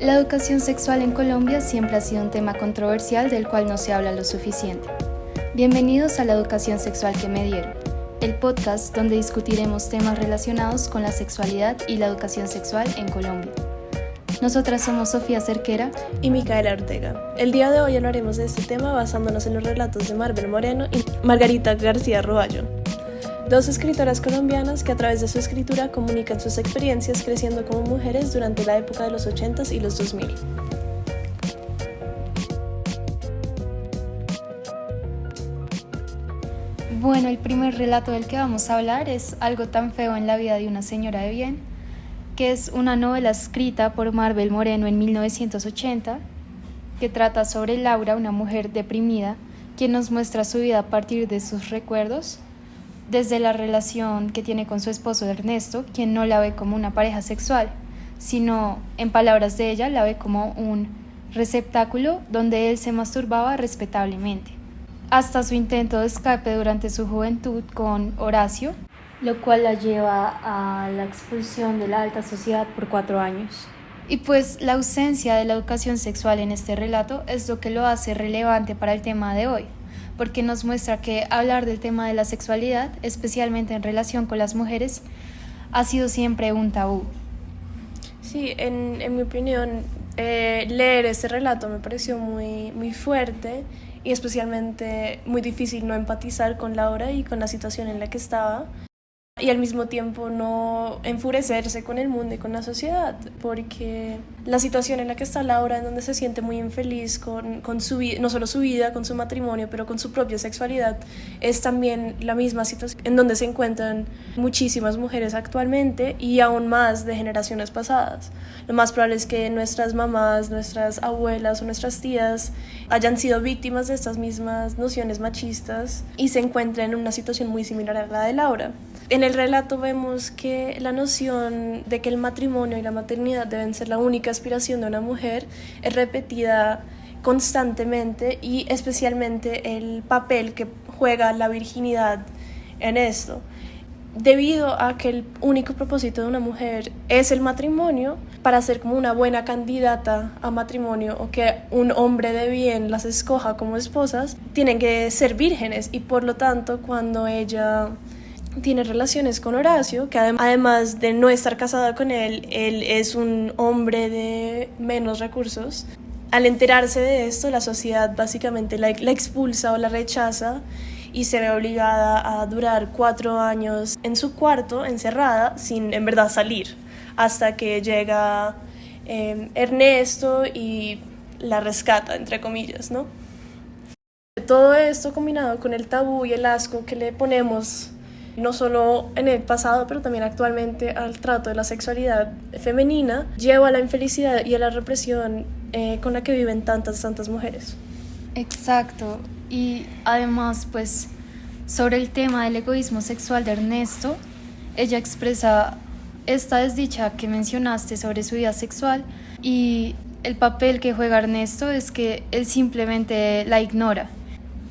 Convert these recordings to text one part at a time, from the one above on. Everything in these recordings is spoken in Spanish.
La educación sexual en Colombia siempre ha sido un tema controversial del cual no se habla lo suficiente. Bienvenidos a La Educación Sexual que me dieron, el podcast donde discutiremos temas relacionados con la sexualidad y la educación sexual en Colombia. Nosotras somos Sofía Cerquera y Micaela Ortega. El día de hoy hablaremos de este tema basándonos en los relatos de Maribel Moreno y Margarita García Roballo, dos escritoras colombianas que a través de su escritura comunican sus experiencias creciendo como mujeres durante la época de los 80s y los 2000. Bueno, el primer relato del que vamos a hablar es Algo tan feo en la vida de una señora de bien, que es una novela escrita por Maribel Moreno en 1980, que trata sobre Laura, una mujer deprimida, quien nos muestra su vida a partir de sus recuerdos, desde la relación que tiene con su esposo Ernesto, quien no la ve como una pareja sexual, sino, en palabras de ella, la ve como un receptáculo donde él se masturbaba respetablemente, hasta su intento de escape durante su juventud con Horacio, lo cual la lleva a la expulsión de la alta sociedad por 4 años. Y pues la ausencia de la educación sexual en este relato es lo que lo hace relevante para el tema de hoy, porque nos muestra que hablar del tema de la sexualidad, especialmente en relación con las mujeres, ha sido siempre un tabú. Sí, en mi opinión, leer este relato me pareció muy fuerte y especialmente muy difícil no empatizar con Laura y con la situación en la que estaba, y al mismo tiempo no enfurecerse con el mundo y con la sociedad, porque la situación en la que está Laura, en donde se siente muy infeliz con su vida, no solo su vida, con su matrimonio, pero con su propia sexualidad, es también la misma situación en donde se encuentran muchísimas mujeres actualmente y aún más de generaciones pasadas. Lo más probable es que nuestras mamás, nuestras abuelas o nuestras tías hayan sido víctimas de estas mismas nociones machistas y se encuentren en una situación muy similar a la de Laura. En el relato vemos que la noción de que el matrimonio y la maternidad deben ser la única aspiración de una mujer es repetida constantemente, y especialmente el papel que juega la virginidad en esto. Debido a que el único propósito de una mujer es el matrimonio, para ser como una buena candidata a matrimonio o que un hombre de bien las escoja como esposas, tienen que ser vírgenes, y por lo tanto cuando ella tiene relaciones con Horacio, que además de no estar casada con él es un hombre de menos recursos. Al enterarse de esto, la sociedad básicamente la expulsa o la rechaza y se ve obligada a durar 4 años en su cuarto, encerrada, sin en verdad salir, hasta que llega Ernesto y la rescata, entre comillas, ¿no? Todo esto combinado con el tabú y el asco que le ponemos no solo en el pasado, pero también actualmente al trato de la sexualidad femenina, lleva a la infelicidad y a la represión con la que viven tantas mujeres. Exacto, y además pues sobre el tema del egoísmo sexual de Ernesto, ella expresa esta desdicha que mencionaste sobre su vida sexual, y el papel que juega Ernesto es que él simplemente la ignora,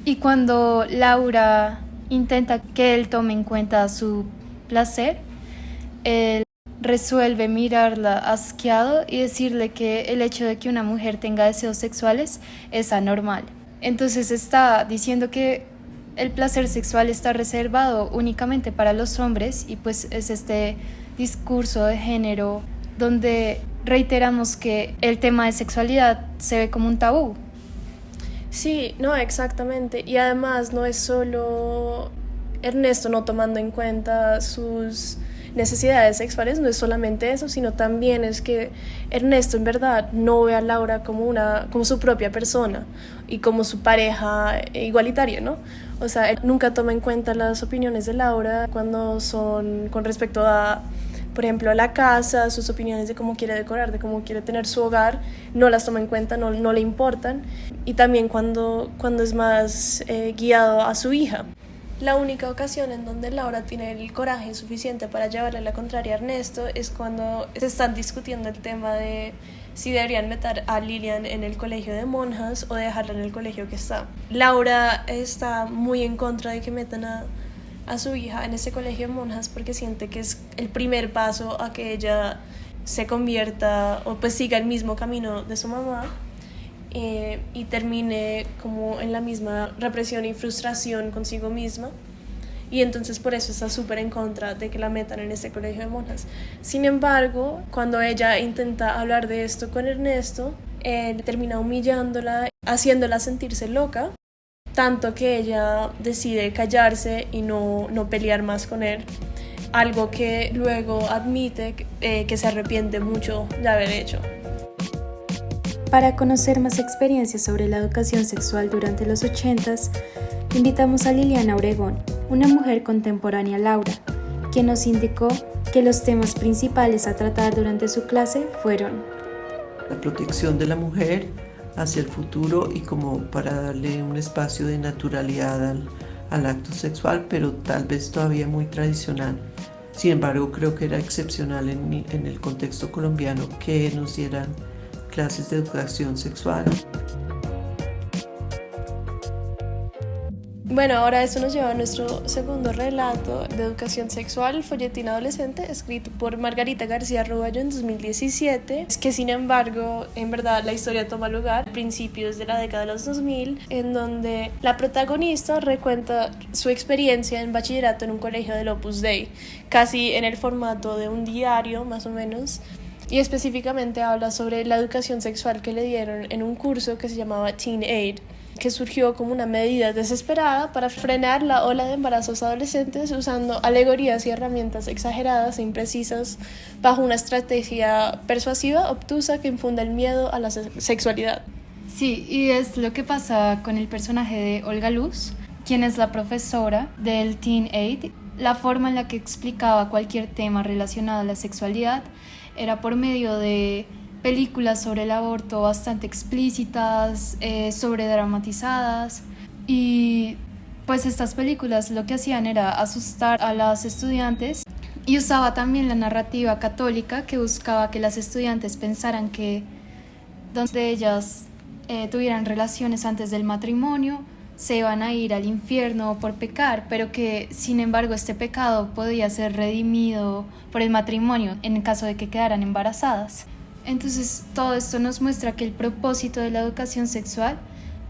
y cuando Laura intenta que él tome en cuenta su placer, él resuelve mirarla asqueado y decirle que el hecho de que una mujer tenga deseos sexuales es anormal. Entonces está diciendo que el placer sexual está reservado únicamente para los hombres, y pues es este discurso de género donde reiteramos que el tema de sexualidad se ve como un tabú. Sí, no, exactamente. Y además no es solo Ernesto no tomando en cuenta sus necesidades sexuales, no es solamente eso, sino también es que Ernesto en verdad no ve a Laura como su propia persona y como su pareja igualitaria, ¿no? O sea, él nunca toma en cuenta las opiniones de Laura cuando son con respecto a, por ejemplo, a la casa, sus opiniones de cómo quiere decorar, de cómo quiere tener su hogar, no las toma en cuenta, no le importan. Y también cuando es más guiado a su hija. La única ocasión en donde Laura tiene el coraje suficiente para llevarle la contraria a Ernesto es cuando se están discutiendo el tema de si deberían meter a Lilian en el colegio de monjas o dejarla en el colegio que está. Laura está muy en contra de que metan a su hija en ese colegio de monjas porque siente que es el primer paso a que ella se convierta o pues siga el mismo camino de su mamá y termine como en la misma represión y frustración consigo misma. Y entonces por eso está súper en contra de que la metan en este colegio de monjas. Sin embargo, cuando ella intenta hablar de esto con Ernesto, él termina humillándola, haciéndola sentirse loca, tanto que ella decide callarse y no pelear más con él, algo que luego admite que se arrepiente mucho de haber hecho. Para conocer más experiencias sobre la educación sexual durante los 80s, invitamos a Liliana Obregón, una mujer contemporánea a Laura, quien nos indicó que los temas principales a tratar durante su clase fueron la protección de la mujer hacia el futuro y como para darle un espacio de naturalidad al acto sexual, pero tal vez todavía muy tradicional. Sin embargo, creo que era excepcional en el contexto colombiano que nos dieran clases de educación sexual. Bueno, ahora eso nos lleva a nuestro segundo relato de educación sexual, folletín adolescente, escrito por Margarita García Roballo en 2017, que sin embargo, en verdad la historia toma lugar a principios de la década de los 2000, en donde la protagonista recuenta su experiencia en bachillerato en un colegio del Opus Dei, casi en el formato de un diario más o menos, y específicamente habla sobre la educación sexual que le dieron en un curso que se llamaba Teen Aid, que surgió como una medida desesperada para frenar la ola de embarazos adolescentes usando alegorías y herramientas exageradas e imprecisas bajo una estrategia persuasiva, obtusa, que infunde el miedo a la sexualidad. Sí, y es lo que pasa con el personaje de Olga Luz, quien es la profesora del Teen Aid. La forma en la que explicaba cualquier tema relacionado a la sexualidad era por medio de películas sobre el aborto bastante explícitas, sobredramatizadas, y pues estas películas lo que hacían era asustar a las estudiantes, y usaba también la narrativa católica que buscaba que las estudiantes pensaran que donde ellas tuvieran relaciones antes del matrimonio se iban a ir al infierno por pecar, pero que sin embargo este pecado podía ser redimido por el matrimonio en caso de que quedaran embarazadas. Entonces todo esto nos muestra que el propósito de la educación sexual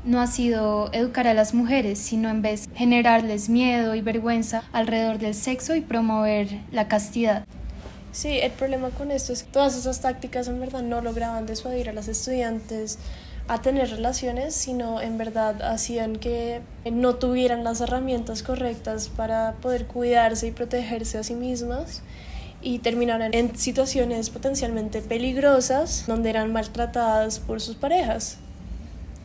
no ha sido educar a las mujeres, sino en vez generarles miedo y vergüenza alrededor del sexo y promover la castidad. Sí, el problema con esto es que todas esas tácticas en verdad no lograban disuadir a las estudiantes a tener relaciones, sino en verdad hacían que no tuvieran las herramientas correctas para poder cuidarse y protegerse a sí mismas, y terminaron en situaciones potencialmente peligrosas donde eran maltratadas por sus parejas.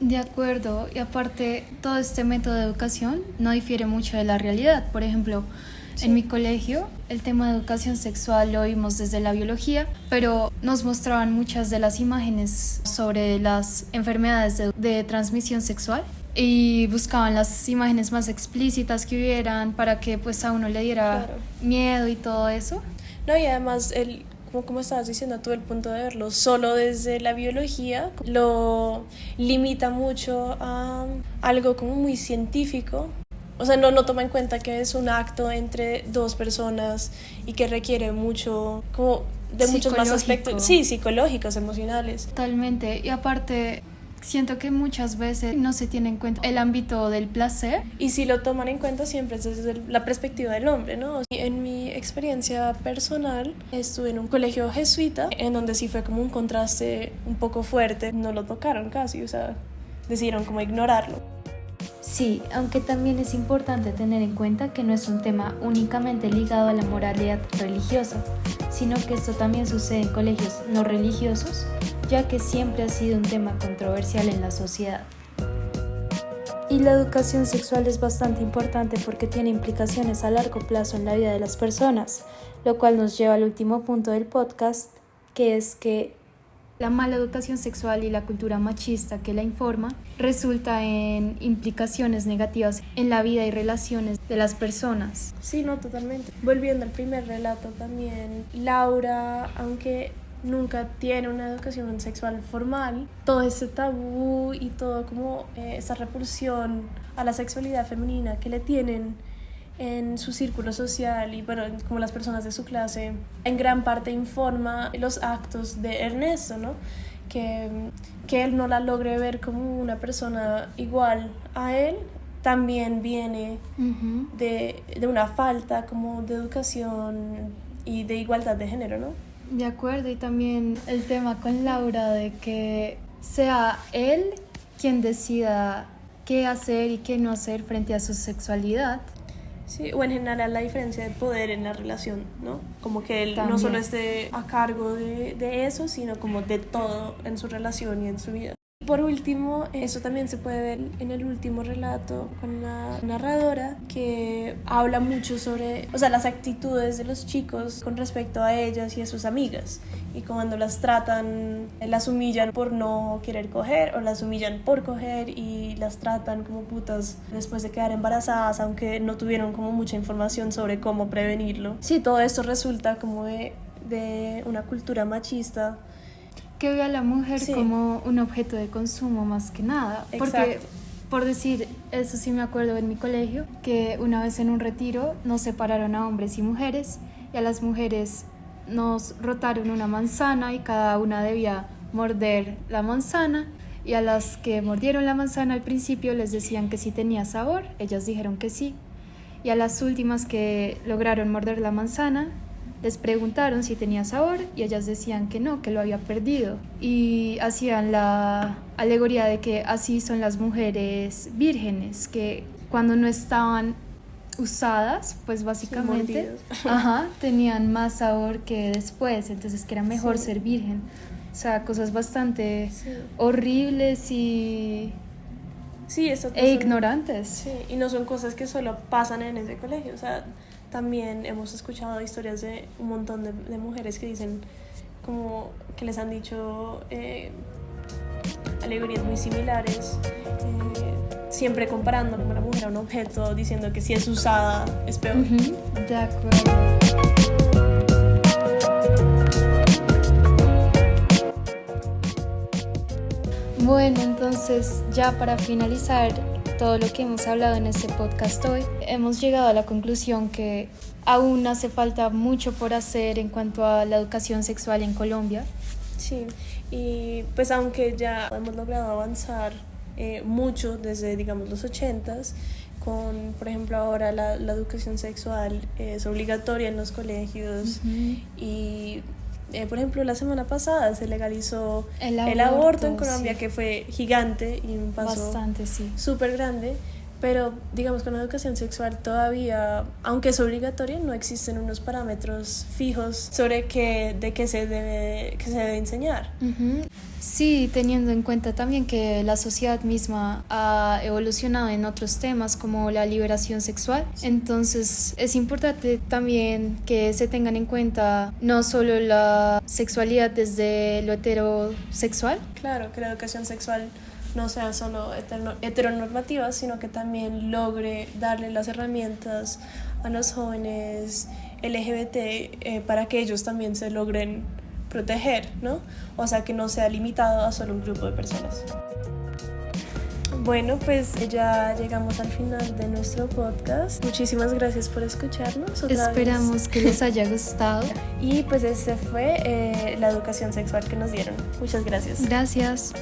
De acuerdo, y aparte todo este método de educación no difiere mucho de la realidad. Por ejemplo, sí, en mi colegio el tema de educación sexual lo vimos desde la biología, pero nos mostraban muchas de las imágenes sobre las enfermedades de transmisión sexual y buscaban las imágenes más explícitas que hubieran para que pues a uno le diera miedo y todo eso. No, y además, como estabas diciendo, todo el punto de verlo solo desde la biología lo limita mucho a algo como muy científico. O sea, no toma en cuenta que es un acto entre dos personas y que requiere mucho, como de muchos más aspectos, sí, psicológicos, emocionales. Totalmente, y aparte siento que muchas veces no se tiene en cuenta el ámbito del placer. Y si lo toman en cuenta siempre es desde la perspectiva del hombre, ¿no? En mi experiencia personal estuve en un colegio jesuita en donde sí fue como un contraste un poco fuerte. No lo tocaron casi, o sea, decidieron como ignorarlo. Sí, aunque también es importante tener en cuenta que no es un tema únicamente ligado a la moralidad religiosa, sino que esto también sucede en colegios no religiosos, ya que siempre ha sido un tema controversial en la sociedad. Y la educación sexual es bastante importante porque tiene implicaciones a largo plazo en la vida de las personas, lo cual nos lleva al último punto del podcast, que es que la mala educación sexual y la cultura machista que la informa resulta en implicaciones negativas en la vida y relaciones de las personas. Sí, no, totalmente. Volviendo al primer relato también, Laura, aunque nunca tiene una educación sexual formal, todo ese tabú y todo como esa repulsión a la sexualidad femenina que le tienen en su círculo social y bueno, como las personas de su clase, en gran parte informa los actos de Ernesto, ¿no? Que él no la logre ver como una persona igual a él, también viene de una falta como de educación y de igualdad de género, ¿no? De acuerdo, y también el tema con Laura de que sea él quien decida qué hacer y qué no hacer frente a su sexualidad. Sí, o en general la diferencia de poder en la relación, ¿no? Como que él También no solo esté a cargo de eso, sino como de todo en su relación y en su vida. Por último, eso también se puede ver en el último relato con la narradora, que habla mucho sobre, o sea, las actitudes de los chicos con respecto a ellas y a sus amigas, y cuando las tratan, las humillan por no querer coger o las humillan por coger y las tratan como putas después de quedar embarazadas, aunque no tuvieron como mucha información sobre cómo prevenirlo. Sí, todo esto resulta como de una cultura machista que ve a la mujer sí. como un objeto de consumo más que nada. Exacto. Porque, por decir, eso sí me acuerdo en mi colegio, que una vez en un retiro nos separaron a hombres y mujeres, y a las mujeres nos rotaron una manzana y cada una debía morder la manzana, y a las que mordieron la manzana al principio les decían que sí tenía sabor, ellas dijeron que sí, y a las últimas que lograron morder la manzana les preguntaron si tenía sabor y ellas decían que no, que lo había perdido, y hacían la alegoría de que así son las mujeres vírgenes, que cuando no estaban usadas, pues básicamente tenían más sabor que después, entonces que era mejor ser virgen. O sea, cosas bastante horribles y ignorantes. Sí, y no son cosas que solo pasan en ese colegio, o sea, también hemos escuchado historias de un montón de mujeres que dicen como que les han dicho alegorías muy similares, siempre comparando como la mujer a un objeto, diciendo que si es usada es peor. De acuerdo. Bueno, entonces ya para finalizar todo lo que hemos hablado en este podcast hoy, hemos llegado a la conclusión que aún hace falta mucho por hacer en cuanto a la educación sexual en Colombia. Sí, y pues aunque ya hemos logrado avanzar mucho desde, digamos, los 80s, con, por ejemplo, ahora la educación sexual es obligatoria en los colegios y... por ejemplo, la semana pasada se legalizó el aborto en Colombia, que fue gigante y un paso bastante, súper grande, pero digamos con la educación sexual todavía, aunque es obligatoria, no existen unos parámetros fijos sobre de qué se debe enseñar. Sí, teniendo en cuenta también que la sociedad misma ha evolucionado en otros temas como la liberación sexual, entonces es importante también que se tengan en cuenta no solo la sexualidad desde lo heterosexual. Claro, que la educación sexual no sea solo heteronormativa, sino que también logre darle las herramientas a los jóvenes LGBT para que ellos también se logren proteger, ¿no? O sea, que no sea limitado a solo un grupo de personas. Bueno, pues ya llegamos al final de nuestro podcast. Muchísimas gracias por escucharnos. Esperamos que les haya gustado. Y pues este fue la educación sexual que nos dieron. Muchas gracias. Gracias.